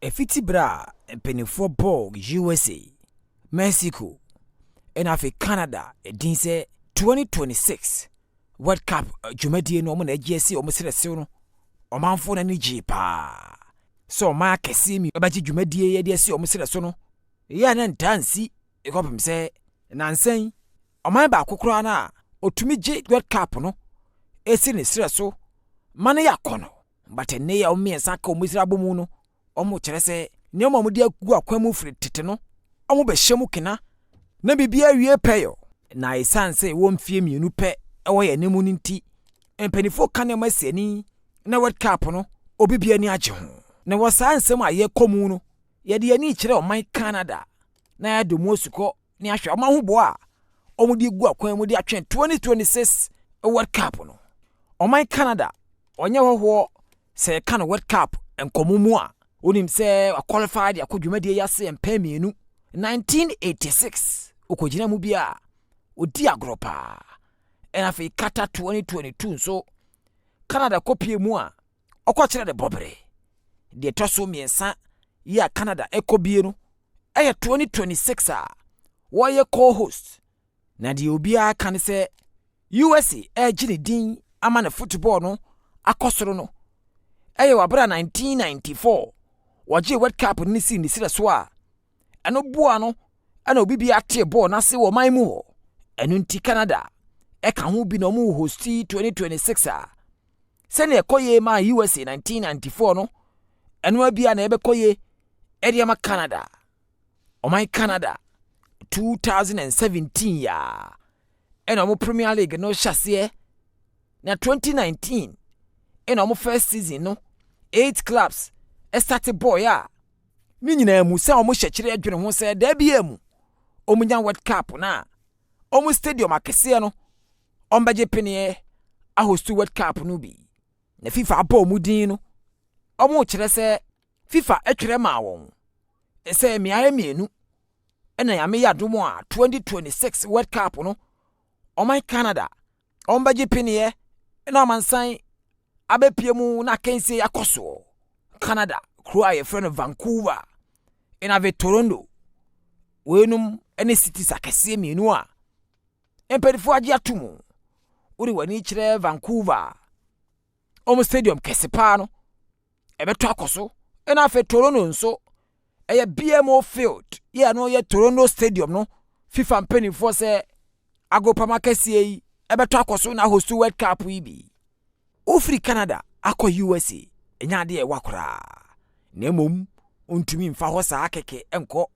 Efiti bra penifo ball USA, Mexico, and afi Canada edin say 2026 World Cup Jumadi no mo na GSC o mo sere sew no. Omanfo na ni ji pa. So ma kese mi obaji Jumadi ye de se o mo sere so no. Ya na ntansi ekopem say nansan oman ba kokoro na otumi je World Cup no. Esi ne sere so mane yakono. But ne ya o mi ensa ka o mo sere abomu no. Omo kire se ne omo mo de agu akwamu firi tete no. Omo be hyemu kena na bibia wie peyo. Na isanse wo mfie mienu pe ewo ye nemu nti empanifo kane maseni na World Cup no obibia ni agye ho. Na wo sansem aye komu no ye de ani kire oman Canada na ya do mosuko ni ahwe oman ho bo a omo de gu akwamu de atwen 2026 World Cup no. Oman Canada onye hoho se kan World Cup enkomumu a onim se qualified akodwumade yase empamienu 1986 okojina mu bia odi agropa ena fe kata 2022 so Canada kopie mu a okokire de bobre de toso miensa ya Canada ekobie no 2026 a wo ye co-host na de obia kan se USA ejini din ama na football no akosoro no wabra 1994 waje World Cup ni si ni sire so a eno boa no ana obibi ate ball na se wo man mu ho eno nti Canada ka ho bi no mu hosti 2026 a se ne ekoye ma USA 1994 no eno abia na ebekoye ede ma Canada oman Canada 2017 ya eno mo Premier League no hyase na 2019 eno mo first season no 8 clubs started boy ya ni nyina mu se omo hyekire adwene ho se da bia mu omunya World Cup na omo stadium akese no ombaje penie a host World Cup no bi na FIFA abo mu din no omo kire se FIFA atwere ma won se miare mienu ena ya me yadomo a 2026 World Cup no oman Canada ombaje penie na omansan abepiemu na kense akoso Canada crew your friend of Vancouver in ave Toronto wenum ene cities akese mienu a empedifo age atumu uri wani kire Vancouver omo stadium kesepa no ebeto akoso ena ave Toronto nso eye BMO field ye no ye Toronto stadium no FIFA mpenifo se agopama kese yi ebeto akoso na host World Cup ibi ofri Canada akọ USA enya de wakora na mom ontumi mfa ho saa keke enko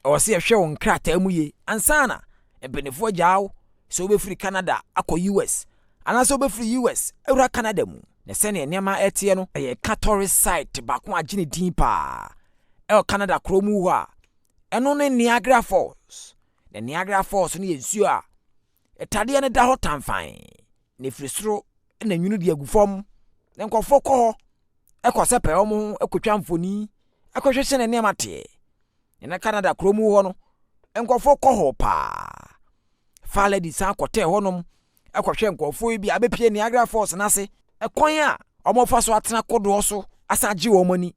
o se hwe won krata mu ye ansana empenefo gyawo so obefri Canada akọ US anaso obefri US ewura Canada mu na se ne nema etie no eye Catholic site bakon agine din pa Canada kromu ho a eno ne Niagara Falls na Niagara Falls ne yensuo a etade ne da ho tamfan ne frisro na nwunu de agufom na nkofo kọ ekosepe omo ekotwa mfoni ekohwehwe ne nema te na Canada kromu ho no nkofo kọ ho pa Fireladytv akote ho nom ekohwe nkofo bi abepie Niagara Falls na se ekon a omo fa so atena kodo so asaje wo mani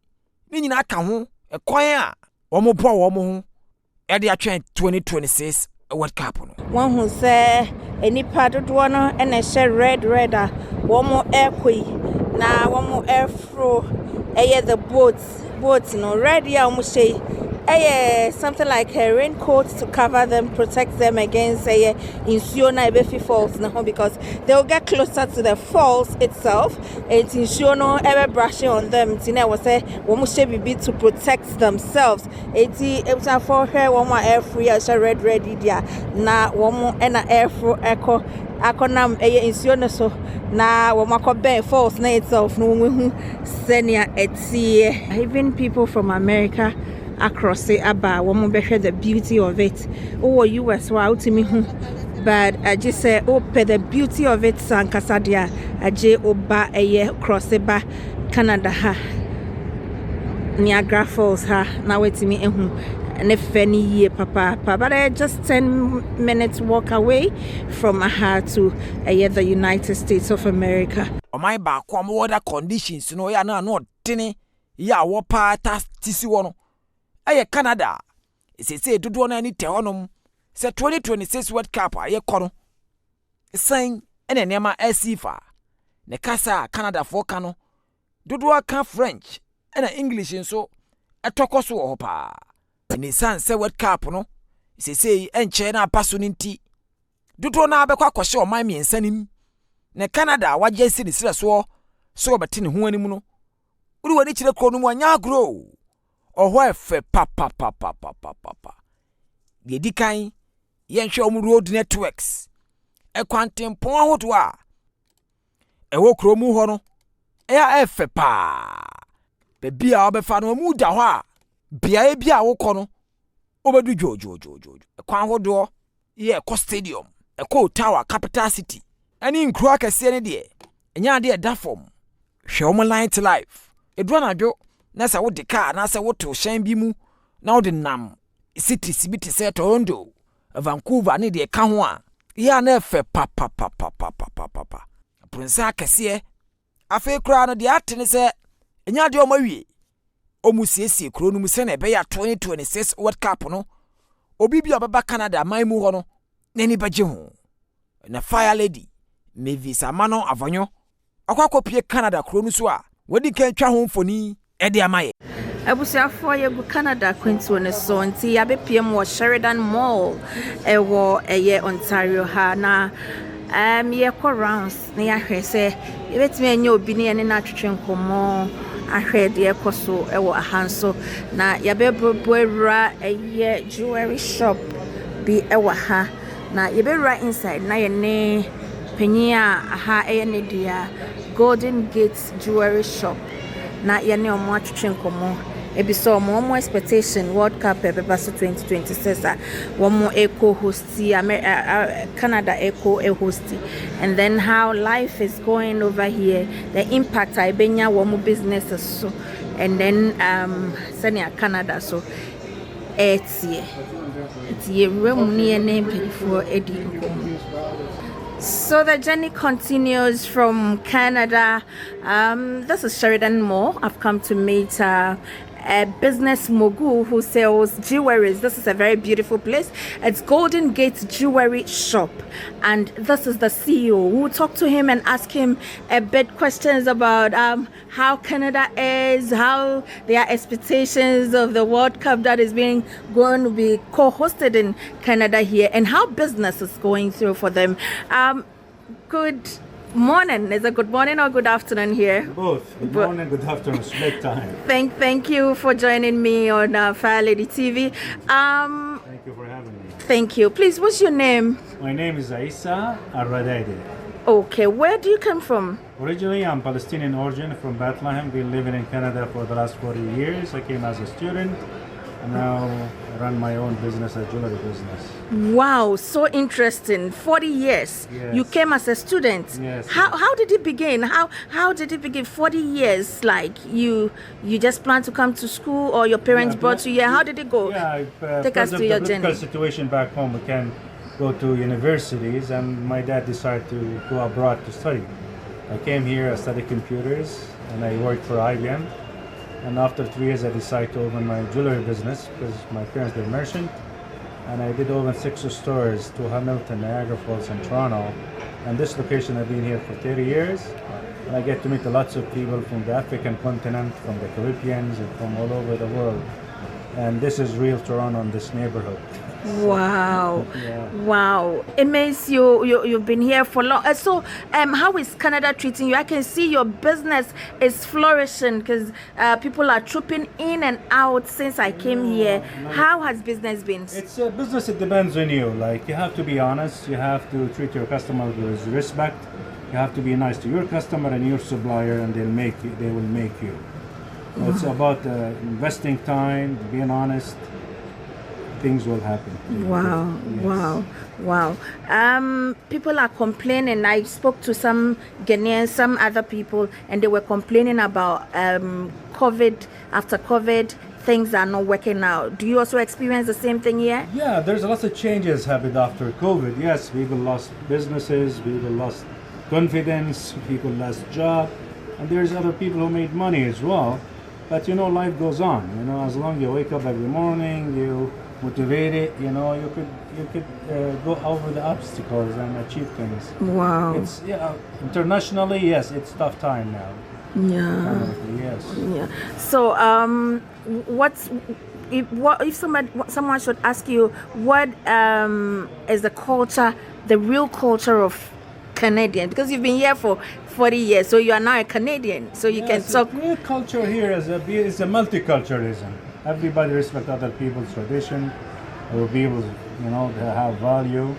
ni nyina aka ho ekon a omo bo wo mo ho e de atwen 2026 World Cup no one who say enipa dodo no ene hye red a womo airkoi na womo airfro the boats no red ya womo say something like a raincoat to cover them, protect them against insuo na ebefi falls na ho because they will get closer to the falls itself and insuo no ebe brushing on them tina was say womo say bibi to protect themselves eti ebsa for hair womo air free as red dia na womo na air fro akonam insuo no so na womo akọben falls na itself no womo senia etie even people from America across the aba woman be the beauty of it US wa ultimi hu but I just say the beauty of it sankasadia aje oba cross ba Canada ha Niagara Falls ha na wetimi ehu ne feni ye papa but just 10 minutes walk away from aha to the United States of America my back weather conditions no ya na no tini ya wo pa ta tisi wo no eye Canada say dodo na ni te honom say 2026 World Cup aye kɔ no san ene nema FIFA ne kasa Canada for kano dodo ka French ena English nso etokɔ so wo pa ni san say World Cup no say enche na apaso nti dodo na abekɔ akɔhye ɔman miensa nim ne Canada wagye si ne sira so bɛte ne ho anim no uri wani kyerɛ kro no mu anya agro ɔhɔ efe papa de di kan yɛnhwɛ ɔmo road networks ɛkwantempɔn ahodo a ɛwɔ kro mu hɔ no ɛyɛ efe pa bebi a ɔbɛfa no mu da hɔ a bia bi a wokɔ no obedu jojo ɛkwan ahodo yɛ ɛkɔ stadium ɛkɔ tower capital city ani nkro akɛse ne de ɛnya ade ɛda fam hwɛ ɔmo line to life edua na dwo na sa wo de car na sa wo to hyan bi mu na wo de nam cities bi te say Toronto Vancouver ne de ka ho a ya na efe papa prinsa akɛse afi kura no de atene sɛ ɛnya de ɔmo awie ɔmo siesie kuro no mu sɛ na ɛbɛ ya 2026 World Cup no obi bi ɔbɛba Canada man mu hɔ no n'ani bɛgye ho na Firelady Mavis Amano Avonyo akwakɔpie Canada kuro no so a wadi kan twa ho mfoni ɛde amaye Abusiafo yegu Canada kwintu ne so nti yabepiem wo Sheridan Mall ewo eye Ontario ha na ye ko rounds na yahwe se yebetime anya obi ne ne na twetwe nkomo ahwe de ekoso ewo ahanso na yabeboera eye jewelry shop bi ewo ha na yebewra inside na ye ne panyia aha eye ne dia Golden Gate Jewelry Shop na ye ne omo atwetwe nkomo ebiso omo expectation World Cup ebebaso 2026 womo eco hosti Canada eco hosti and then how life is going over here, the impact I benya womo businesses so and then senior Canada so etie remu ne ne for edi nkomo. So the journey continues from Canada. This is Sheridan Mall. I've come to meet a business mogul who sells jewelries. This is a very beautiful place. It's Golden Gate Jewelry Shop. And this is the CEO. We'll talk to him and ask him a bit questions about how Canada is, how their expectations of the World Cup that is going to be co-hosted in Canada here, and how business is going through for them. Good morning. Is it good morning or good afternoon here? Both. Good morning, good afternoon. Split time. Thank you for joining me on Fireladytv. Thank you for having me. Thank you. Please, what's your name? My name is Aissa Al-Radadi. Okay, where do you come from? Originally, I'm Palestinian origin from Bethlehem. Been living in Canada for the last 40 years. I came as a student. And now I run my own business, a jewelry business. Wow, so interesting. 40 years. Yes. You came as a student. Yes. How did it begin? How did it begin? 40 years, like you just planned to come to school, or your parents brought you here? How did it go? Yeah, take us to your journey. The situation back home, we can go to universities, and my dad decided to go abroad to study. I came here, I studied computers, and I worked for IBM. And after 3 years, I decided to open my jewelry business because my parents were merchant. And I did open 6 stores to Hamilton, Niagara Falls, and Toronto. And this location, I've been here for 30 years. And I get to meet lots of people from the African continent, from the Caribbeans, and from all over the world. And this is real Toronto in this neighborhood. Wow. Yeah. Wow. It means you've been here for long. So how is Canada treating you? I can see your business is flourishing because people are trooping in and out since I came here. How has business been? It's a business, it depends on you. Like, you have to be honest, you have to treat your customer with respect, you have to be nice to your customer and your supplier, and they will make you. It's about investing time, being honest. Things will happen. Wow, yes. Wow. People are complaining. I spoke to some Ghanaians, some other people, and they were complaining about COVID. After COVID, things are not working out. Do you also experience the same thing here? Yeah, there's lots of changes happened after COVID. Yes, people lost businesses, people lost confidence, people lost job, and there's other people who made money as well. But you know, life goes on. You know, as long as you wake up every morning, you motivate it. You know, you could go over the obstacles and achieve things. Wow. It's internationally, yes, it's tough time now. Yeah. Yes. Yeah. So if someone should ask you what is the culture, the real culture of Canadian, because you've been here for 40 years, so you are now a Canadian, so you can talk. Real culture here is a multiculturalism. Everybody respect other people's tradition, other people's, you know, they have value,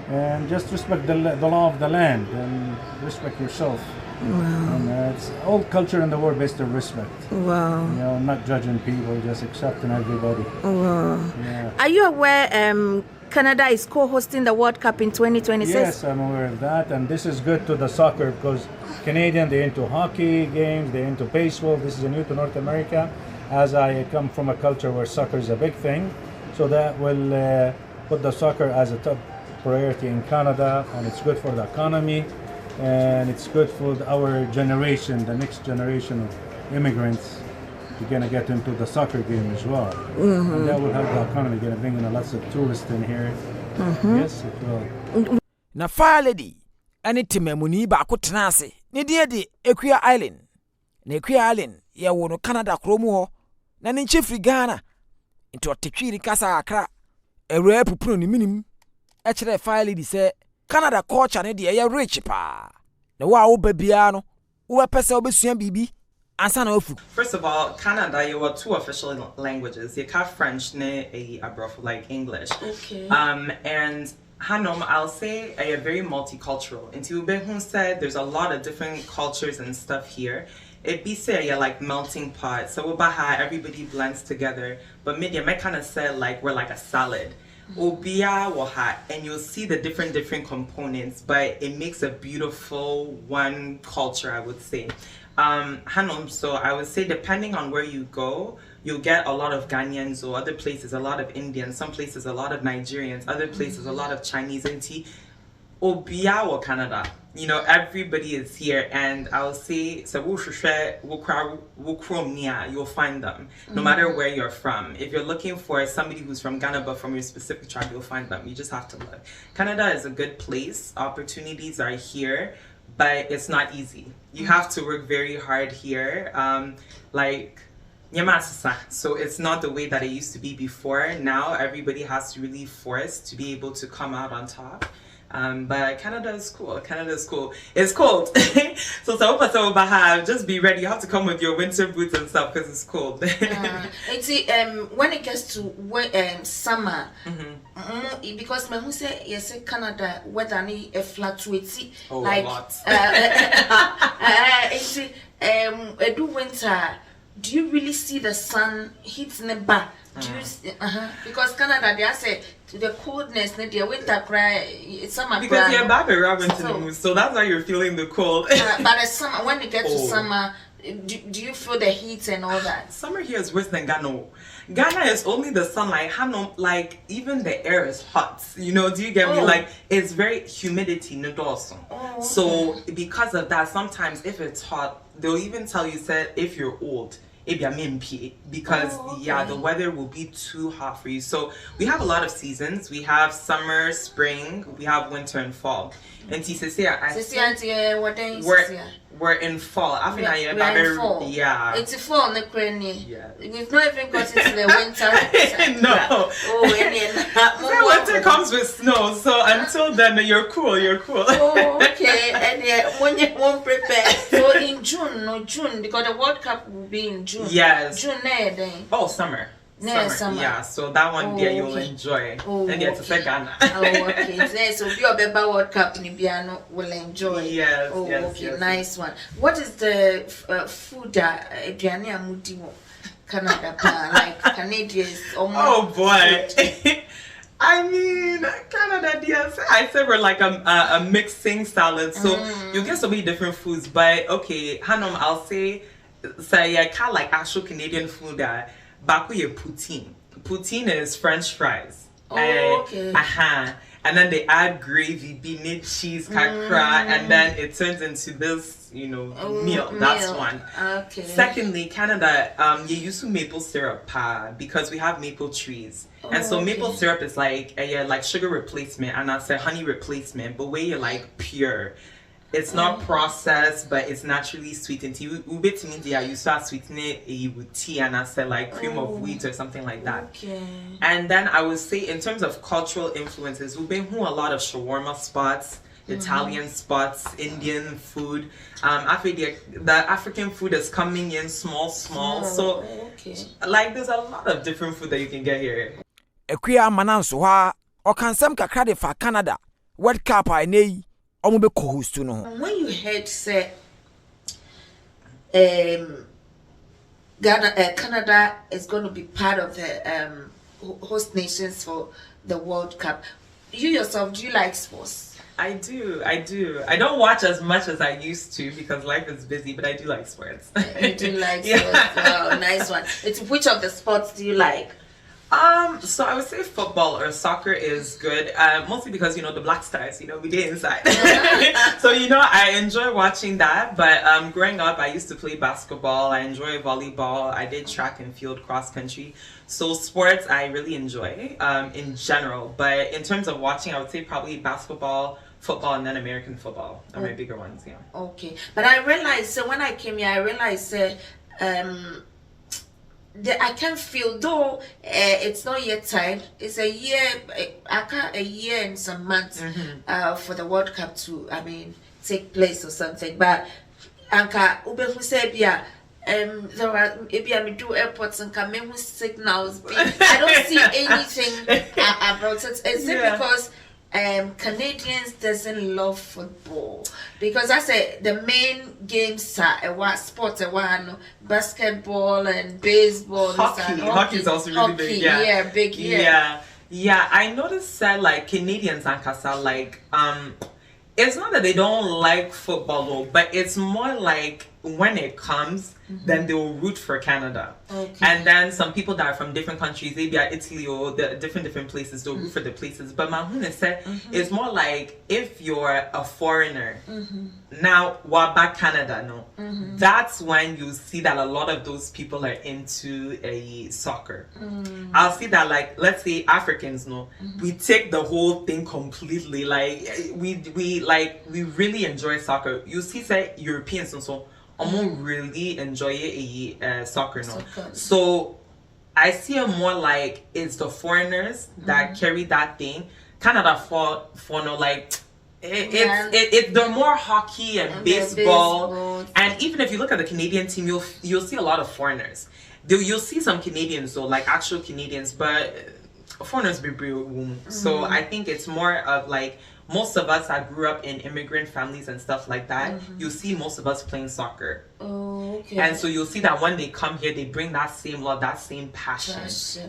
and just respect the law of the land and respect yourself. Wow. And it's all culture in the world based on respect. Wow. You know, not judging people, just accepting everybody. Wow. Yeah. Are you aware Canada is co-hosting the World Cup in 2026? Yes, I'm aware of that, and this is good to the soccer because Canadian, they're into hockey games, they're into baseball. This is new to North America, as I come from a culture where soccer is a big thing. So that will put the soccer as a top priority in Canada, and it's good for the economy, and it's good for our generation, the next generation of immigrants. You're gonna get into the soccer game as well, and that will help the economy. Gonna bring in lots of tourists in here. Yes, it will. Na Firelady ane temamuni ba ko tenase ne die de Equia Island. Na Equia Island ye wo no Canada kromu ho na ne nchefri Ghana into otetwiri kasa akra ewre pupuro ni minim e kire Firelady say Canada culture ne de ye rich pa na wo a wo ba bia no wo pese obesua bibi. First of all, Canada, you have 2 official languages. You have French, like English. Okay. And Hanom, I'll say, are very multicultural. And Tiubehun said there's a lot of different cultures and stuff here. It be say you're like melting pot. So Baha, everybody blends together. But media may kind of say like we're like a salad. Obia waha, and you'll see the different components, but it makes a beautiful one culture, I would say. Hanom, so I would say depending on where you go, you'll get a lot of Ghanaians, or other places a lot of Indians, some places a lot of Nigerians, other places a lot of Chinese and tea. Obia or Canada, you know, everybody is here, and I'll say so you'll find them no matter where you're from. If you're looking for somebody who's from Ghana but from your specific tribe, you'll find them. You just have to look. Canada is a good place. Opportunities are here, but it's not easy. You have to work very hard here. So it's not the way that it used to be before. Now everybody has to really force to be able to come out on top. But Canada is cool. It's cold. So just be ready. You have to come with your winter boots and stuff because it's cold. When it gets to summer, because when we say yes, Canada weather ni fluctuates like a lot. Do winter. Do you really see the sun hits in the back? Do you because Canada they say the coldness, the winter cry, it's summer. Because you're back around into the mood, so that's why you're feeling the cold. But the summer, when you get to summer, do you feel the heat and all that? Summer here is worse than Ghana. Ghana is only the sunlight. Like even the air is hot. You know, do you get me? Like it's very humidity, So because of that, sometimes if it's hot, they'll even tell you if you're old. Because the weather will be too hot for you. So we have a lot of seasons. We have summer, spring, we have winter and fall. And we're in fall. We're in fall. Yeah. It's fall in the crane. Yeah. We've not even got into the winter. No. Winter comes with snow. So until then, you're cool. Oh, okay. And when you won't prepare. So in June, because the World Cup will be in June. Yes. June, then. Oh, summer. Summer. Yeah, so that one there you'll enjoy. And get to say Ghana. Okay. So if you're a World Cup in Biano will enjoy. Yes. Yes. Nice one. What is the food that Canada like Canadians? Oh boy. I mean, Canada, yes. I said we're like a mixing salad, so you get so many different foods. But okay, Hanom, I'll say I can't like actual Canadian food that. Bakuye poutine. Poutine is French fries. Okay. And then they add gravy, bean, cheese, kakra, and then it turns into this, meal. That's one. Okay. Secondly, Canada, you use maple syrup because we have maple trees. And so maple syrup is like sugar replacement and that's a honey replacement, but where you're like pure. It's not processed, but it's naturally sweetened. You start sweetening it with tea and I said like cream of wheat or something like that. Okay. And then I would say in terms of cultural influences, we've been to a lot of shawarma spots, Italian spots, Indian food. The African food is coming in small. So like there's a lot of different food that you can get here. Ekuya mananso ha okansem kakra de fa Canada World Cup I nei omo be co-host no. When you heard say Canada is going to be part of the host nations for the World Cup, you yourself, do you like sports? I do. I don't watch as much as I used to because life is busy, but I do like sports. You do like sports? Wow, nice one. Which of the sports do you like? So I would say football or soccer is good. Mostly because the Black Stars, we get inside. So I enjoy watching that. But growing up, I used to play basketball. I enjoy volleyball. I did track and field cross country. So sports I really enjoy in general. But in terms of watching, I would say probably basketball, football, and then American football are my bigger ones. Yeah. Okay, but I realized when I came here, I realized I can feel though it's not yet time. It's a year. A year and some months for the World Cup to take place or something. But Anka Ube said there are maybe do airports and come signals. I don't see anything about it. Is it because Canadians doesn't love football? Because I say the main games are sports, basketball and baseball. Hockey is also really big. Yeah, big. Yeah. I noticed that like Canadians and Casa it's not that they don't like football though, but it's more like when it comes, then they will root for Canada. Okay. And then some people that are from different countries, maybe at Italy or the different places, they'll root for the places. But Mahuna said it's more like if you're a foreigner, now back Canada, no, that's when you see that a lot of those people are into a soccer. I'll see that like let's say Africans, no, we take the whole thing completely. Like we really enjoy soccer. You see, say Europeans and so. Really enjoy soccer now. So I see it more like it's the foreigners that carry that thing. Canada for no like they're more hockey and baseball. And even if you look at the Canadian team, you'll see a lot of foreigners. You'll see some Canadians though, like actual Canadians, but foreigners be real. So I think it's more of like most of us that grew up in immigrant families and stuff like that, you see most of us playing soccer. Oh, okay. And so you'll see that when they come here, they bring that same love, that same passion.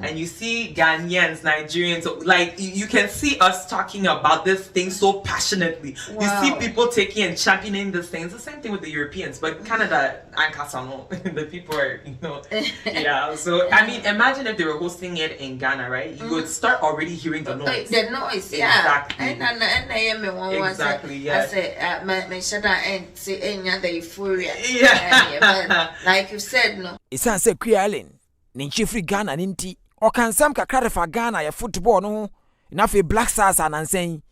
And you see Ghanaians, Nigerians, like you can see us talking about this thing so passionately. Wow. You see people taking and championing this thing. It's the same thing with the Europeans, but Canada and Casano, the people are, yeah. So I mean, imagine if they were hosting it in Ghana, right? You would start already hearing the noise. The noise, yeah. Exactly, yeah. I said, my shadow and say, the euphoria. Yeah. Like you said, no. It's an say, Creolin, Ninchi Ghana, Ninti, or can some kakra for Ghana, your football, no, enough a Black Stars and saying,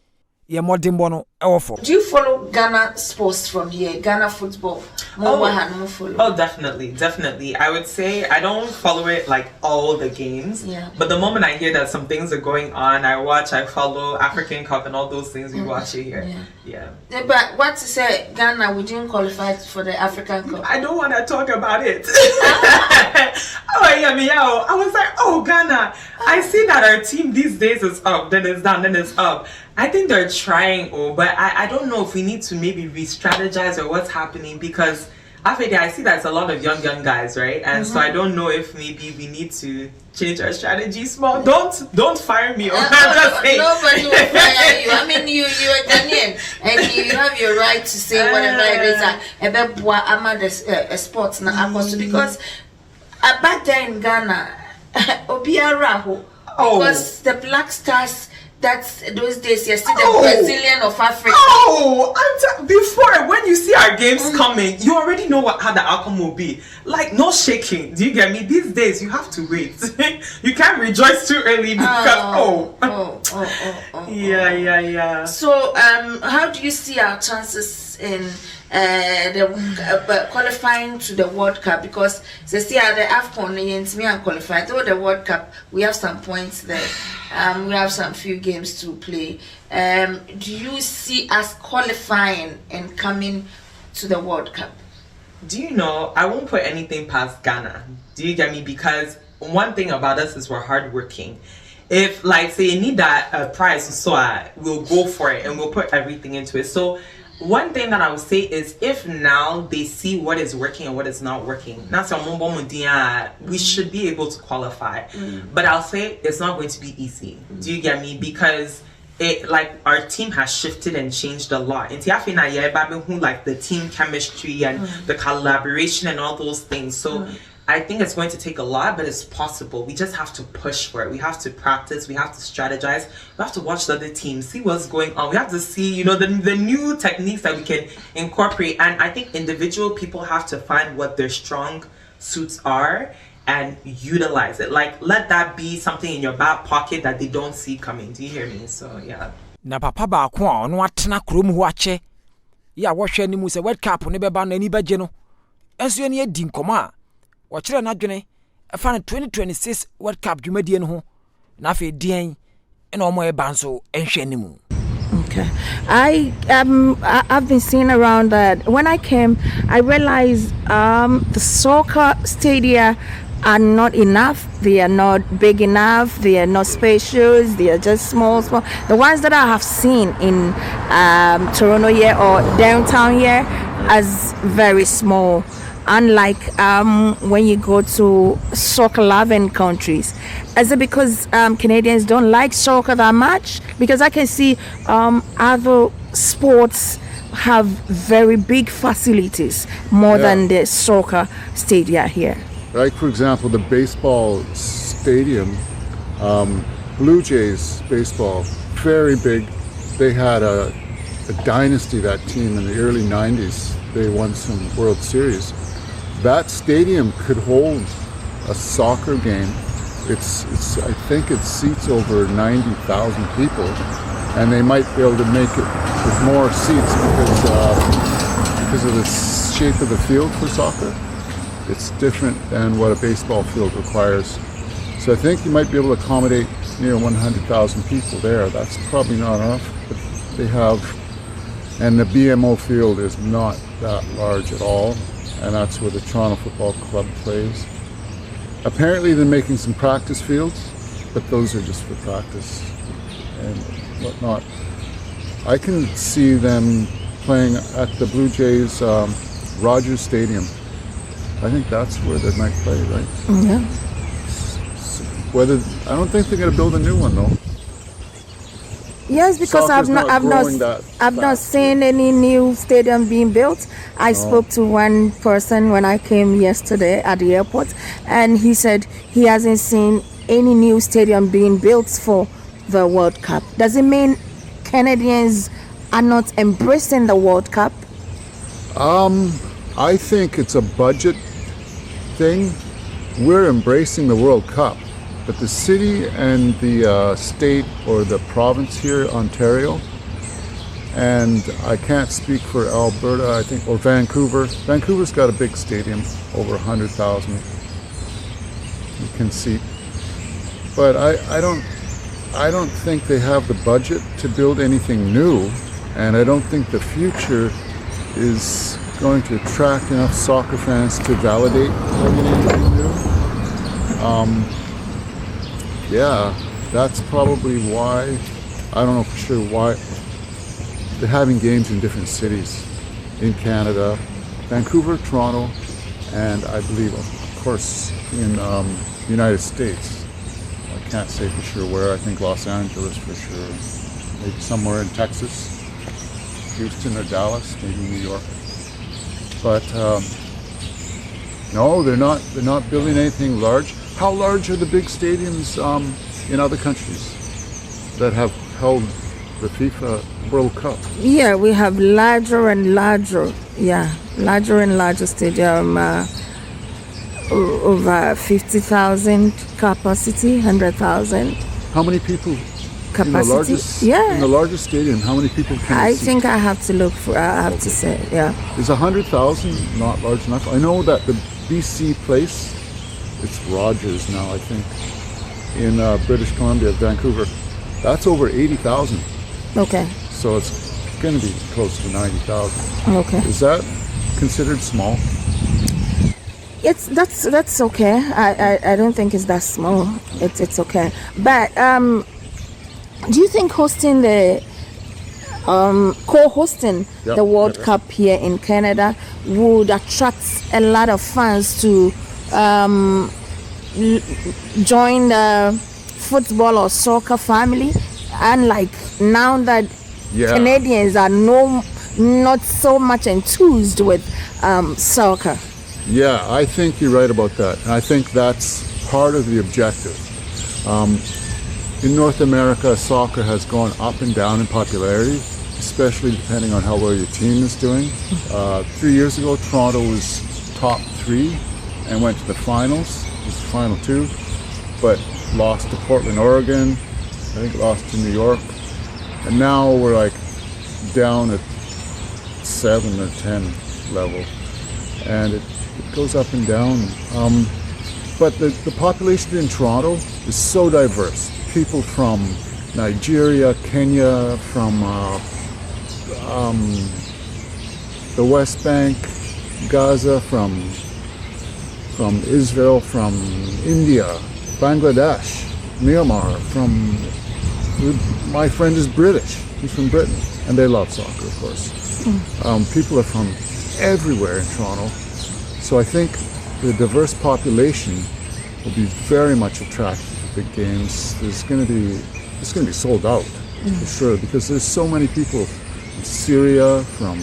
you're more dimbono, awful. Do you follow Ghana sports from here? Ghana football? Oh, definitely. I would say I don't follow it like all the games. Yeah. But the moment I hear that some things are going on, I follow African Cup and all those things. We watch it here. Yeah. But what to say, Ghana, we didn't qualify for the African Cup. I don't want to talk about it. I was like, Ghana. I see that our team these days is up, then it's down, then it's up. I think they're trying, but I don't know if we need to maybe re-strategize or what's happening because after that I see that it's a lot of young guys, right? And so I don't know if maybe we need to change our strategy small. Don't fire me. Nobody will fire you. I mean, you're Ghanaian and you have your right to say whatever it is. I'm a sports now because back there in Ghana, Obiaraho, because the Black Stars. That's those days. You're still the Brazilian of Africa. Before, when you see our games coming, you already know how the outcome will be. Like, no shaking. Do you get me? These days, you have to wait. You can't rejoice too early because yeah. So, how do you see our chances in the qualifying to the World Cup? Because they see the AFCON and me and qualified. Though the World Cup, we have some points there. We have some few games to play. Do you see us qualifying and coming to the World Cup? Do you know, I won't put anything past Ghana. Do you get me? Because one thing about us is we're hardworking. If, like, say you need that prize, so we'll go for it and we'll put everything into it. So one thing that I would say is, if now they see what is working and what is not working, we should be able to qualify. But I'll say it's not going to be easy. Do you get me? Because our team has shifted and changed a lot. And like the team chemistry and the collaboration and all those things. So I think it's going to take a lot, but it's possible. We just have to push for it. We have to practice. We have to strategize. We have to watch the other teams, see what's going on. We have to see, the new techniques that we can incorporate. And I think individual people have to find what their strong suits are and utilize it. Like, let that be something in your back pocket that they don't see coming. Do you hear me? So, yeah. Na papa ba ko a ono atena krom ho ache. Ya wo hwe ni mu se World Cup ne beba na ni baje no. Enso ne adi nkomo a wo kire na dwene e fa 2026 World Cup dwumadie no ho. Na fa dien e na omo e ba nso enhwe ni mu. Okay. I've been seeing around that. When I came, I realized the soccer stadia are not enough. They are not big enough. They are not spacious. They are just small. The ones that I have seen in Toronto here or downtown here as very small. Unlike when you go to soccer-loving countries. Is it because Canadians don't like soccer that much? Because I can see other sports have very big facilities more than the soccer stadia here. Like, for example, the baseball stadium, Blue Jays baseball, very big. They had a dynasty, that team, in the early 90s. They won some World Series. That stadium could hold a soccer game. I think it seats over 90,000 people, and they might be able to make it with more seats because of the shape of the field for soccer. It's different than what a baseball field requires. So I think you might be able to accommodate near 100,000 people there. That's probably not enough, but they have, and the BMO field is not that large at all, and that's where the Toronto Football Club plays. Apparently they're making some practice fields, but those are just for practice and whatnot. I can see them playing at the Blue Jays Rogers Stadium. I think that's where they might play, right? Yeah. I don't think they're going to build a new one though. Yes, because I've not seen any new stadium being built. I spoke to one person when I came yesterday at the airport, and he said he hasn't seen any new stadium being built for the World Cup. Does it mean Canadians are not embracing the World Cup? I think it's a budget thing. We're embracing the World Cup, but the city and the state or the province here, Ontario, and I can't speak for Alberta, I think, or Vancouver. Vancouver's got a big stadium, over 100,000 you can seat. But I don't think they have the budget to build anything new, and I don't think the future is going to attract enough soccer fans to validate anything new. Yeah, that's probably why. I don't know for sure why. They're having games in different cities in Canada, Vancouver, Toronto, and I believe, of course, in the United States. I can't say for sure where. I think Los Angeles for sure. Maybe somewhere in Texas, Houston or Dallas, maybe New York. But no, they're not building anything large. How large are the big stadiums in other countries that have held the FIFA World Cup. Yeah, we have larger and larger stadium, over 50,000 capacity, 100,000 How many people capacity. in the largest stadium? How many people can I you see? think I have to look for. I have to say, yeah. Is 100,000 not large enough? I know that the BC place, it's Rogers now, I think, in British Columbia, Vancouver. That's over 80,000. Okay. So it's going to be close to 90,000. Okay. Is that considered small? That's okay. I don't think it's that small. It's okay. But do you think hosting the co-hosting Yep. the World Cup here in Canada would attract a lot of fans to join the football or soccer family? Unlike now that Canadians are not so much enthused with soccer. Yeah, I think you're right about that. And I think that's part of the objective. In North America, soccer has gone up and down in popularity, especially depending on how well your team is doing. 3 years ago, Toronto was top 3 and went to the finals. It was the final 2, but lost to Portland, Oregon. I think lost to New York. And now we're like down at 7 or 10 level. And it goes up and down. But the population in Toronto is so diverse. People from Nigeria, Kenya, from the West Bank, Gaza, from Israel, from India, Bangladesh, Myanmar, my friend is British. He's from Britain, and they love soccer, of course. People are from everywhere in Toronto. So I think the diverse population will be very much attracted to big games. It's going to be sold out for sure, because there's so many people from Syria, from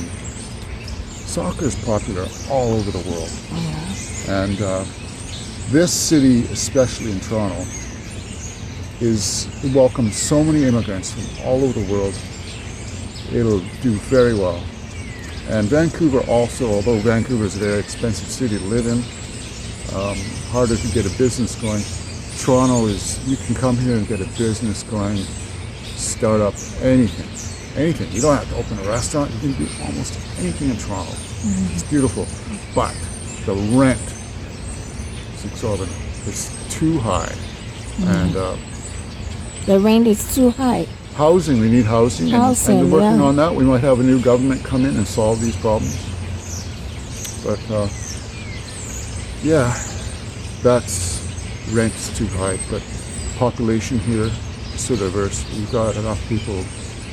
soccer is popular all over the world. And this city, especially in Toronto, welcomes so many immigrants from all over the world. It'll do very well. And Vancouver also, although Vancouver is a very expensive city to live in, harder to get a business going. Toronto you can come here and get a business going, start up anything. You don't have to open a restaurant. You can do almost anything in Toronto. It's beautiful. But the rent is exorbitant. It's too high. And the rent is too high. Housing, we need housing. And we're working on that. We might have a new government come in and solve these problems. But rent's too high. But population here is so diverse. We've got enough people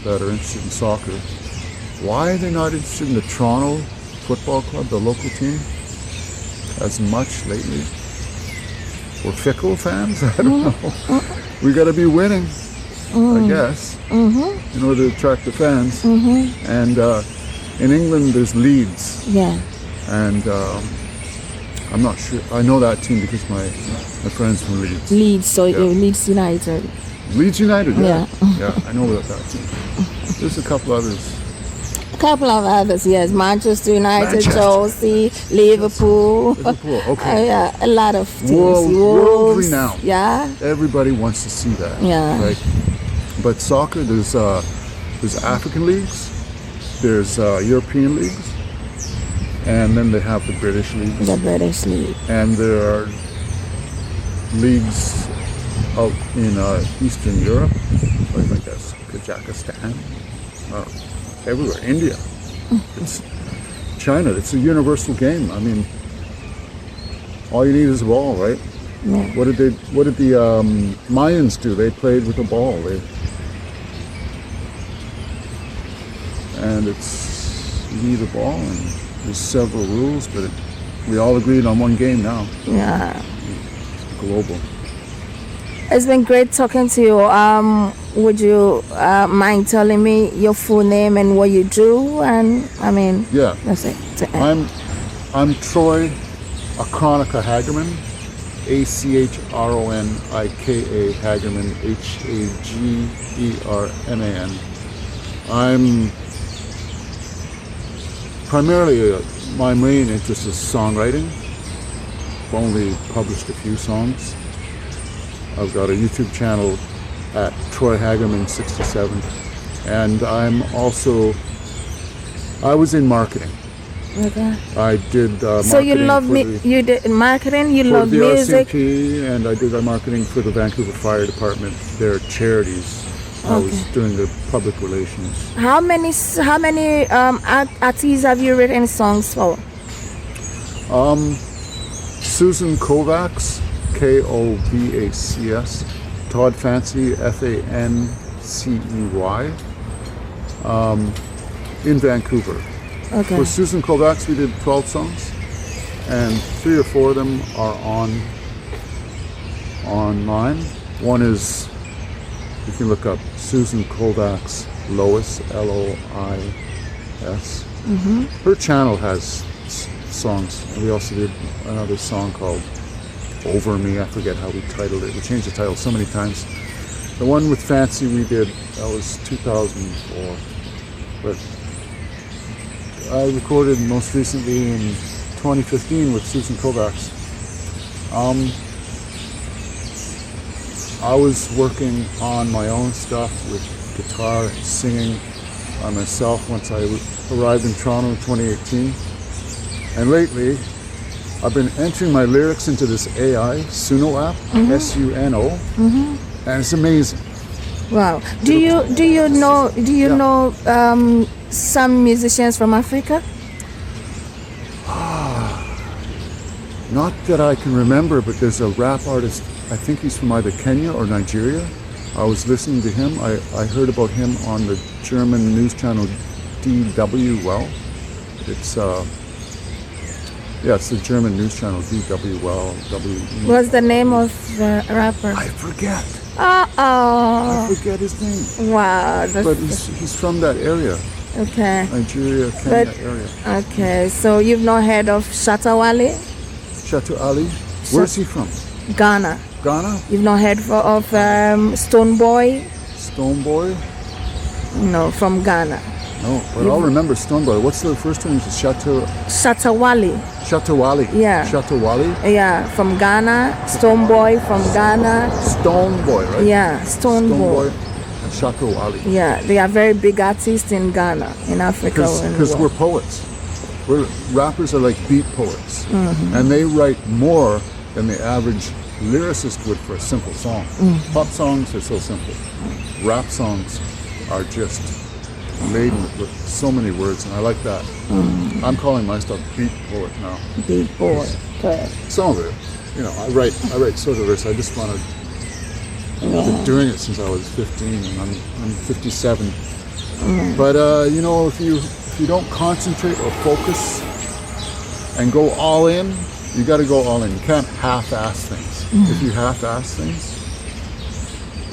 that are interested in soccer. Why are they not interested in the Toronto Football Club, the local team, as much lately? We're fickle fans? I don't know. We got to be winning, I guess, in order to attract the fans. And in England, there's Leeds. Yeah. And I'm not sure. I know that team because my friend's from Leeds. Leeds, Leeds United. Leeds United, Yeah. Yeah, I know about that team. There's a couple others. Yes. Manchester United, Chelsea, Liverpool. Okay. A lot of teams. World renowned. Yeah. Everybody wants to see that. Yeah. Right. But soccer, there's African leagues, there's European leagues, and then they have the British leagues. The British League. And there are leagues out in Eastern Europe, like that's Kazakhstan. Everywhere, India, it's China. It's a universal game. I mean, all you need is a ball, right? Yeah. What did the Mayans do? They played with a ball. And you need a ball, and there's several rules, but we all agreed on one game now. Yeah. It's global. It's been great talking to you. Would you mind telling me your full name and what you do? And yeah, that's it. I'm Troy Aconica Hagerman, Achronika, Hagerman, Hagerman. I'm primarily, my main interest is songwriting. I've only published a few songs. I've got a YouTube channel at Troy Hagerman 67, and I was in marketing. Okay. I did marketing. So you love you did marketing, you love music? RCMP, and I did marketing for the Vancouver Fire Department, their charities. I was doing the public relations. How many artists have you written songs for? Susan Kovacs, Kovacs, Todd Fancy, Fancey, in Vancouver. Okay. For Susan Kovacs, we did 12 songs, and 3 or 4 of them are online. One is, you can look up Susan Kovacs Lois, Lois. Her channel has songs, and we also did another song called Over Me. I forget how we titled it. We changed the title so many times. The one with Fancy we did, that was 2004. But I recorded most recently in 2015 with Susan Kovacs. I was working on my own stuff with guitar and singing by myself once I arrived in Toronto in 2018. And lately, I've been entering my lyrics into this AI, Suno app, Suno, and it's amazing. Wow. Do you know some musicians from Africa? Not that I can remember, but there's a rap artist, I think he's from either Kenya or Nigeria. I was listening to him. I heard about him on the German news channel DW. Well, it's the German news channel DW. Well, What's the name of the rapper? I forget. I forget his name. Wow. But he's from that area. Okay. Nigeria, Kenya area. Okay, so you've not heard of Shatawale? Shatta Ali? Where's he from? Ghana. Ghana? You've not heard of Stoneboy? Stoneboy? No, from Ghana. No, but I'll remember Stoneboy. What's the first one? Shatawale. Shatawale. Yeah. Shatawale? Yeah, from Ghana. Stoneboy from Ghana. Stoneboy, right? Yeah, Stoneboy. And Shatawale. Yeah, they are very big artists in Ghana, in Africa. Because we're poets. Rappers are like beat poets. And they write more than the average lyricist would for a simple song. Pop songs are so simple. Rap songs are just laden with so many words, and I like that. I'm calling my stuff beat poet now. Beat poet. Correct. Some of it, I write sort of verse. I just wanted. I've been doing it since I was 15, and I'm 57. But if you don't concentrate or focus and go all in, you got to go all in. You can't half-ass things. If you half-ass things,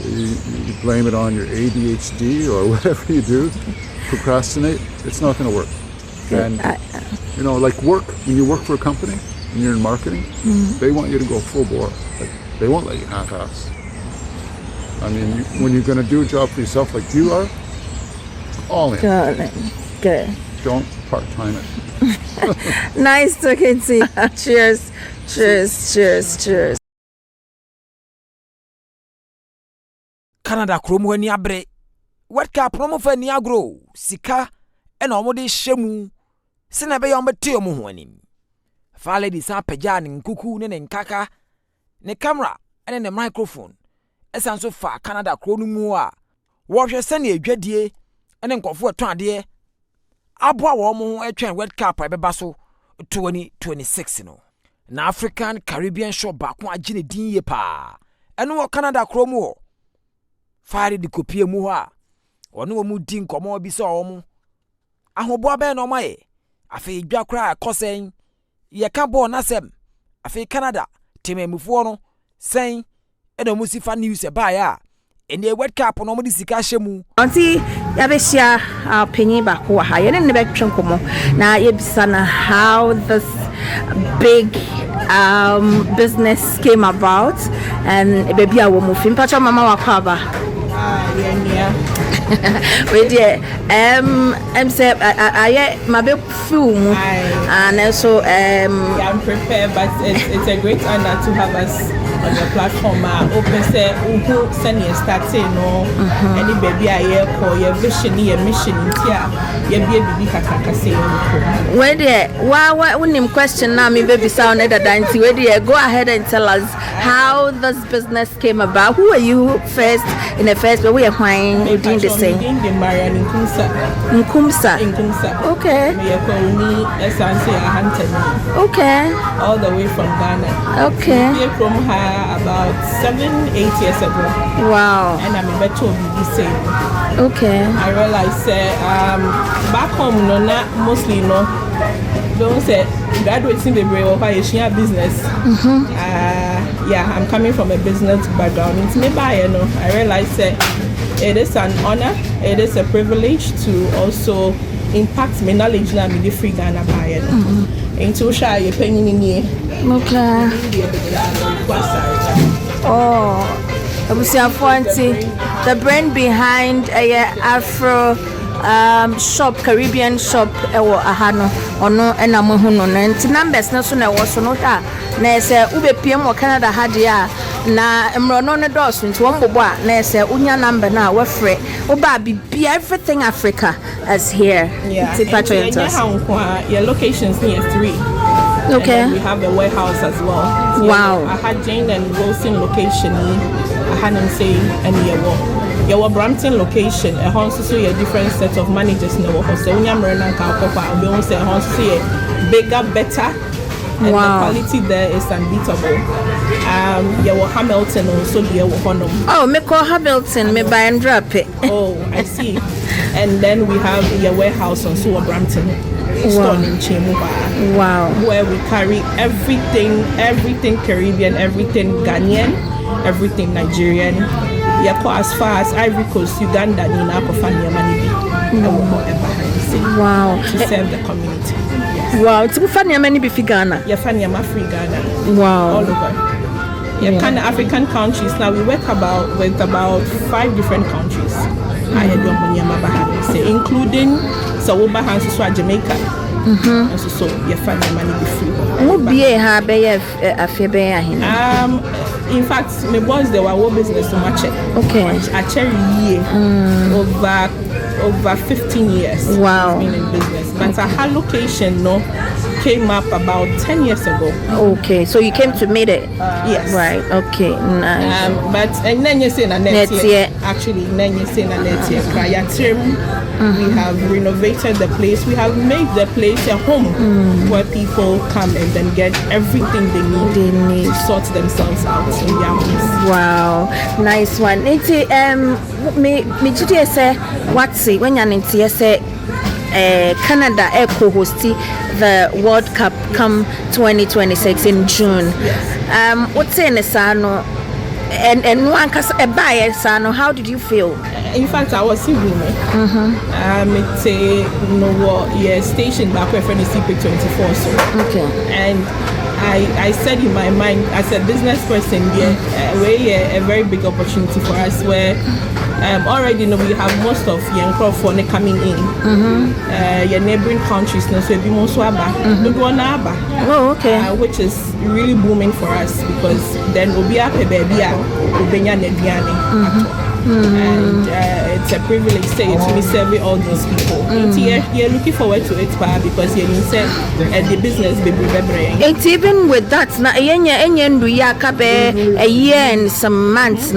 you blame it on your ADHD or whatever you do, procrastinate, it's not going to work. And, like work, when you work for a company and you're in marketing, they want you to go full bore. Like, they won't let you half-ass. I mean, when you're going to do a job for yourself like you are, all in. Good. Don't part-time it. Nice talking to you. Cheers. Canada kromo ani abre. What ka promo fa ni agro? Sika e na omode hyemu. Se na be ya omete omo ho anim. Firelady sa pagya ne nkuku ne nkaka. Ne camera ene ne microphone. Esan so fa Canada krono mu a. Wo hwe se na edwadie ene nkofo eton ade. Aboa wo mo atwan World Cup ebeba so 2026 no. Na African Caribbean show baako agine din ye pa. Eno wo Canada kromo Fire di kopie mu ha. Ono wo mu di nkomo bi so wo mu. Ahoboa be no maye. Afi dwa kra kosen. Ye ka ball na sem. Afi Canada tememufo no sen e do musifa news e ba ya. Ene World Cup no mo di sika hyemu. Auntie Yabesia penny back who higher than the back chunkomo. Now yebsana how this big business came about and baby I will move in Pacha Mama Wakaba. We dear I'm say I my big film and also I'm prepared, but it's a great honor to have us on your platform. Open say who send you starting no any baby I hear call your vision your mission here your baby kakaka say where there why when question now me baby sounded that where there go ahead and tell us how this business came about. Who are you first in the first, but we are fine doing the same. Nkumsa. Okay. Okay. All the way from Ghana. Okay. We came from her about 7-8 years ago. Wow. And I'm a better the same. Okay. I realized back home not mostly don't say graduating the brain or business. I'm coming from a business background. It's me by I realized it is an honor, it is a privilege to also impact my knowledge now me the free Ghana buyer. Into share your penny in here. Okay. Oh, the brand behind Afro shop, Caribbean shop, ahano ono ena muhuno na nti numbers na so na wo so no hwa na ese ube PM wo Canada ha dia na emro no ne dos nti wo mbobo a na ese unya number na wo frɛ wo ba bibia everything Africa is here. It's your locations near 3. Okay. And we have a warehouse as well. Wow. I had Jane and Wilson location. I hadn't say any your Brampton location, a house so a different set of managers in the world. So when you're we won't say a house bigger, better, and the quality there is unbeatable. Your Hamilton also be a Honum. Oh, me call Hamilton, me buy and drop it. Oh, I see. And then we have your warehouse on Sewer Brampton. In Chimuba. Wow. Where we carry everything Caribbean, everything Ghanaian, everything Nigerian. As far as Ivory Coast, Uganda, Nina, Kofania, Manibi, wow. To serve the community. Yes. Wow, it's Fania Manibi Ghana. Yeah, Fania Mafri Ghana. Wow. All over. Yeah, kind of African countries. Now we work with about 5 different countries. Including Sawoba Hansu, Jamaica. And so you find the money be free. In fact, my boys they were business to match it. Okay. I cherry over 15 years. Wow. Been in business, but her location came up about 10 years ago. Okay, so you came to meet it. Yes. Right. Okay. Nice. But and then you say na net year. Actually, then you say na net year. Prior term, we have renovated the place. We have made the place a home where people come and then get everything they need to sort themselves out in their homes. Wow, nice one. Me just say what's it when you're in say Canada co-host the World Cup come 2026 in June. What's in the sano and one cause a buyer sano? How did you feel? In fact, I was in room. It's a station back where friend is CP24. So okay, and I said in my mind as a business person, a very big opportunity for us where. Already we have most of young crop for coming in. Your neighboring countries now, so be oh, okay. Which is really booming for us because then we'll be up a baby, and it's a privilege to be serving all these people. You're looking forward to it, because you're in the business baby. It's even with that a year and some months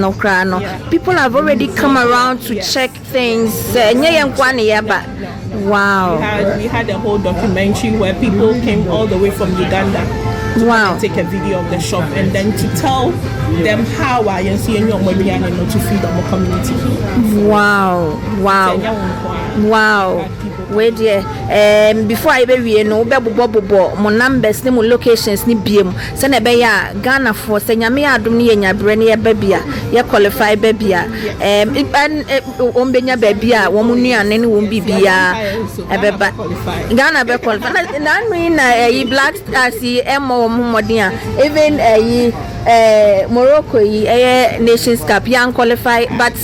people have already come around to check things. Wow. We had a whole documentary where people came all the way from Uganda to take a video of the shop and then to tell them how I see to feed our community. Wow. we dear before I be no be bobo mo numbers ni mo locations ni biem se na be ya Ghana for se nyame adom ni nya bre ni eba bia ye qualify ba bia on benya ba bia wo mo nuane ni wo bibia ebeba Ghana be qualify na na black stars emo mo modern even Morocco Nations Cup young qualify but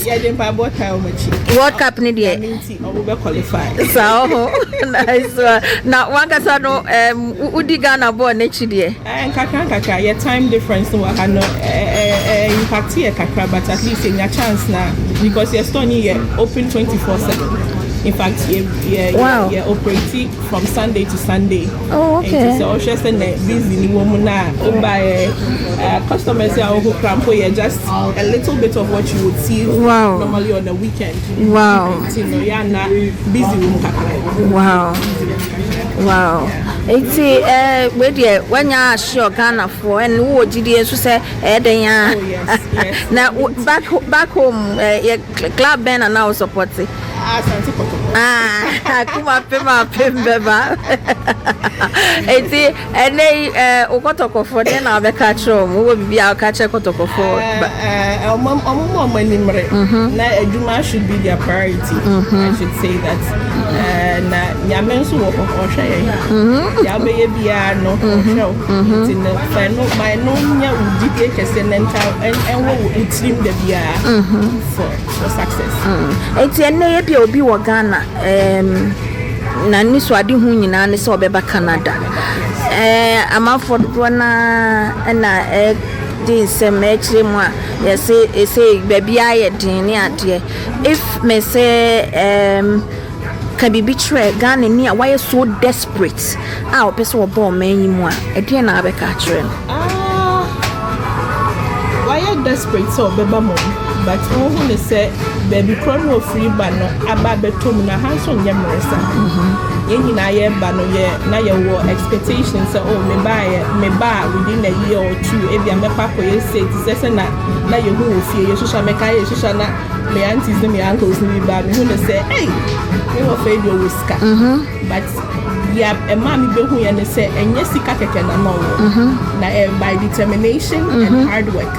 World Cup ni dey qualify so nice now one kasa no udi Ghana born nechi dey kakra your time difference no ha no impact here kakra but at least in your chance now because your store here open 24/7. In fact, yeah, operating from Sunday to Sunday. Oh, okay. And so just busy woman now. By customers who cramp just a little bit of what you would see normally on the weekend. Wow. You know, you're not busy woman. Wow. It's when you sure Ghana for and who did you say yes. Now back home club band and now supporting. Kuma pema eti ene okotoko for den na be catch room wo bibia catch okotoko for omo nimre na eduma should be their priority. I should say that na nyamenso wo hwe ya be ye bia no hwe enti na fa no my no nya udike kese mental and wo utrim de bia for success. Eti ene obi wo Ghana na ni so ade hu nyina ne se obeba Canada amafo do na din se mechire mu a say baby aye din ni ade if me say can be betrayed Ghana ni a why so desperate a opese wo born man yi mu a ade na abeka kire why desperate so beba mom but who they say baby crown no free ba no aba betom na hanso nyemresa yenyi na ye ba no ye na ye wo expectations say oh me ba within a year or two e bia me pa ko ye say say na ye hu ofie ye social meka ye social na me aunties me uncles ni ba me who they say hey me wo fe do wiska but yeah e ma me be hu ye ne say enye sika keke na no na by determination and hard work.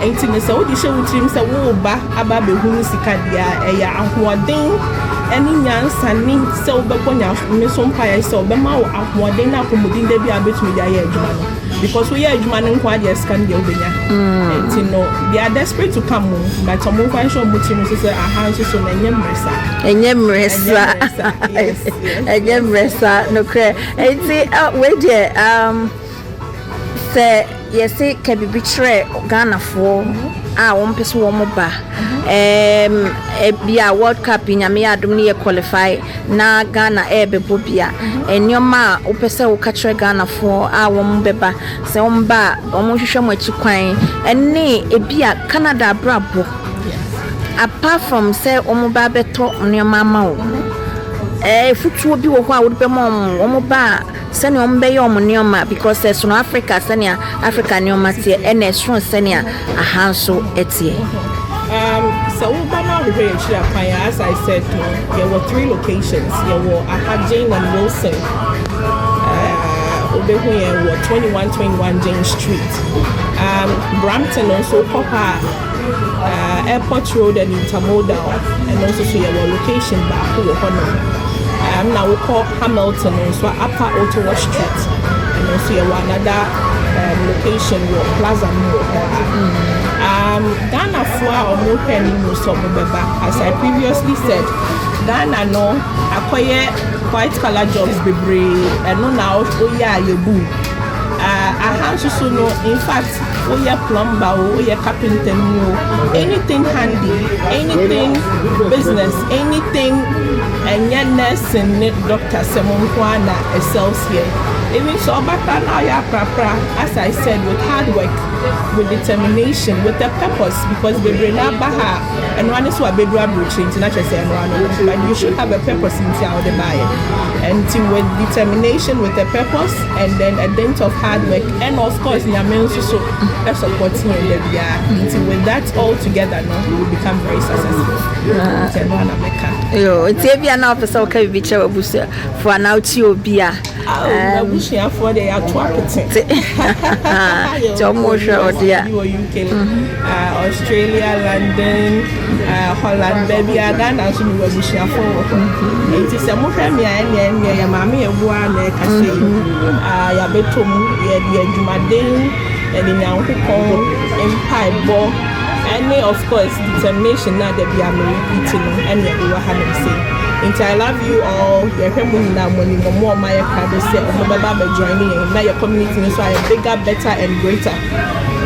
Ain't so the show with him say wo ba aba be hu sika dia eya ahoden eni nyansa ni se wo be konya me so mpa se wo be ma wo ahoden na komodin da bia betumi dia ye adwuma no because we are adwuma no nko ade sika dia obenya ain't no they are desperate to come home but some one show mutim so say aha so na nyemresa yes no cre ain't we there say yes can be betray Ghana for one person one ba bia World Cup nyame adom ne qualify na Ghana be bobia enyoma opese wo katre Ghana for one beba se on ba omo hwehwe mo achi kwan ene bia Canada brabo apart from say omo ba beto nyoma ma wo futuo bi wo ho a wo be mo omo ba sani ombe yo monioma because South Africa sani Africa nioma tie ene strong sani ahanso etie so we bana we here as I said there were 3 locations there were Jane and Wilson obehu here were 21 Jane Street Brampton also Papa Airport Road and Intermodal and also so there were location back who were now we call Hamilton so Upper Ottawa Street and also another location where Plaza Ghana for more penny as I previously said Ghana no acquire white collar jobs be and no now you boo I have to know in fact plumber carpenter anything handy anything business anything and nurse and doctor Simon Kwana sells here Even so, but now you as I said, with hard work, with determination, with a purpose, because they bring up Baha and one is what bedroom change, not just say but you should have a purpose in the buyer. And with determination, with a purpose, and then a dent of hard work, and of course, in your men so supporting the with that all together, no, you will become very successful. Yo, it's a now for okay, which for now to be for the UK, Australia, London, Holland, baby, Ghana, so we were wishing for. It is a more family and your mammy, a one, a say, your bedroom, your Jumadin, and in your home, empire ball. Any, of course, determination now that we are repeating and we were having to say. I love you all. Your family now when you more my card say joining and now your community is why bigger, better and greater.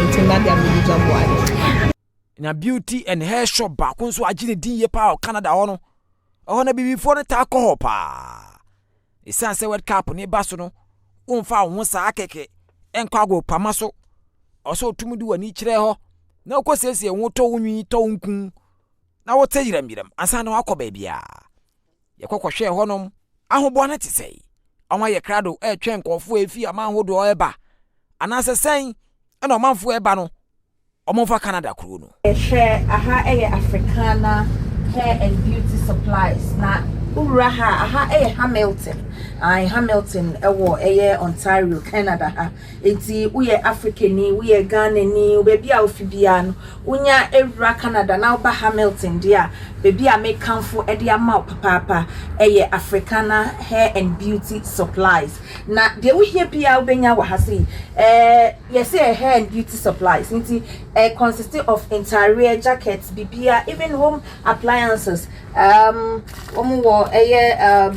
Until now they are na beauty and hair shop back so agine din ye pa Canada ono. Na bibi for na ta ko pa. Isan say World Cup ne ba so no. Umfa wo sa akeke enkwa go pama so. Oso tumudu wani kire ho. Na okosiesie wo to wunwi to nkun. Na wo tayiram yiram asa na wakoba bia. Yekwahwe honom ahobo na tisei onwa ye krado twen nkofo efi amanhodo eba anase sen na omanfo eba no omonfa Canada kuro no share aha Africana hair and beauty supplies na uraha aha Hamilton Hamilton ewo Ontario Canada ha enti uye African ni uye Ghana ni bebi a ofibia no unya ewura Canada na uba Hamilton dia bebi a make kamfo e dia ma papa Africana hair and beauty supplies na de wo hia bia ubenya wa ha sei yes hair and beauty supplies enti consist of interior jackets bibia even home appliances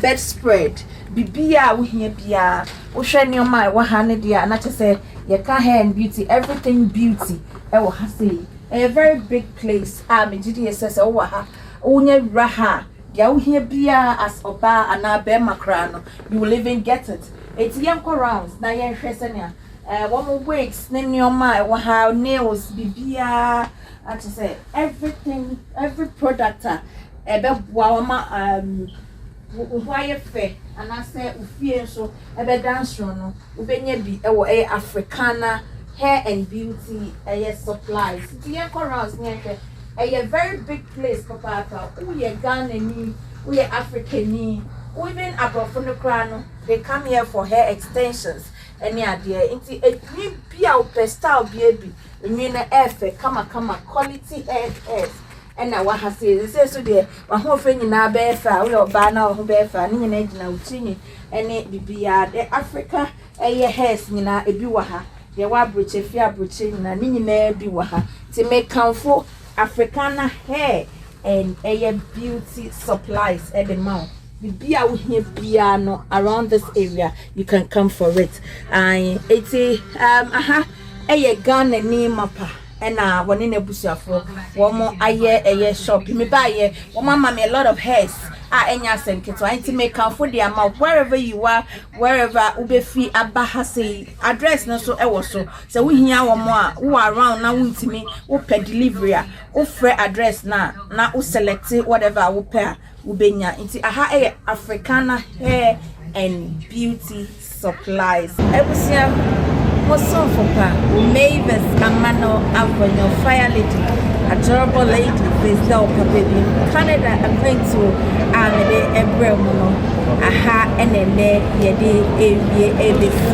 bedspread bibia wo hia bia wo hwe ne oma wo ha ne dia na say ye ka hair and beauty everything beauty wo ha say a very big place me gidi say wo ha unya raha ya wo hia bia as oba ana be makra no you will even get it it's yam rounds na ye hwe se ne one wigs ne ne oma wo ha nails bibia say everything every product ebe bua ma why fe and I say ufie so ebe dance no ubenye bi ewo Africana hair and beauty supplies the corals near a very big place papa we Ghana ni we African ni even abroad from the crown they come here for hair extensions any idea into a bia o style baby we na efe kama quality hair and now what has say so there wa ho fe nyina be fa we oba na ho be fa ni nyina gina utinyi ene bibia the Africa hairs nyina ebi wa ha ye wa broche fi abroche nyina ni nyina bi wa ha ti make comfort Africana hair and beauty supplies at the mouth bibia wo hia bia no around this area you can come for it and it's Ghana ni mapa ena woni na busuafo womo aye shop me buy mama me a lot of hairs enya senketo anti make am for the amount wherever you are wherever ubefi abaha say address no so ewo so we hia womo wo around na wuntimi wo per delivery wo free address na wo select whatever wo pair ubenya nti Africana hair and beauty supplies ebusia Moson Fopa, Mavis, Amano, Avonyo, Firelady, adorable lady, Vezda, baby, Canada, I'm going to Amede, Ebremono, Aha, NNA, Yedi, ABC,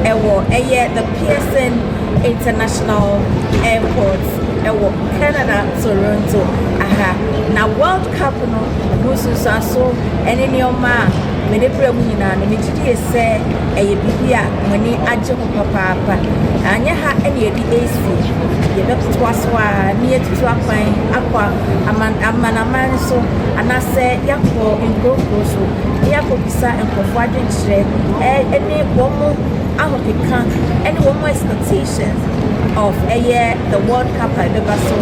Ewo, the Pearson International Airport, Ewo, Canada, Toronto, Aha, now World Cup, no, Mususaso, and in your ma. Me de pre mu nyina me gidi se bibia mani agye ho papa anya ha ene di AC ye be to aswa ni etutu akwan akwa amanaman so anase yakọ ngoko so yakọ bisa enkofo adwenkyere ene womo ahopeka ene womo expectations of the World Cup so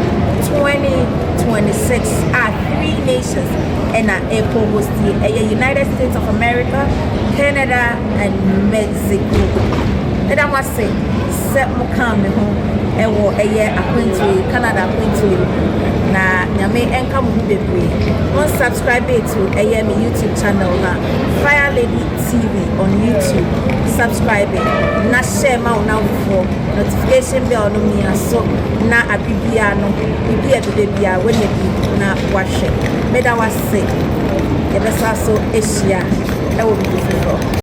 2026 at 3 nations and United States of America, Canada and Mexico. And I must say, set mo come home and wo a year acquainted Canada acquainted. Na nyame enka mo bebre. Don't subscribe to a YouTube channel na Fireladytv on YouTube. Subscribe na share ma now for notification bell no me so na abibia no bibia bibia when you be na wash. Me da was say. Yebesa so Asia. I will be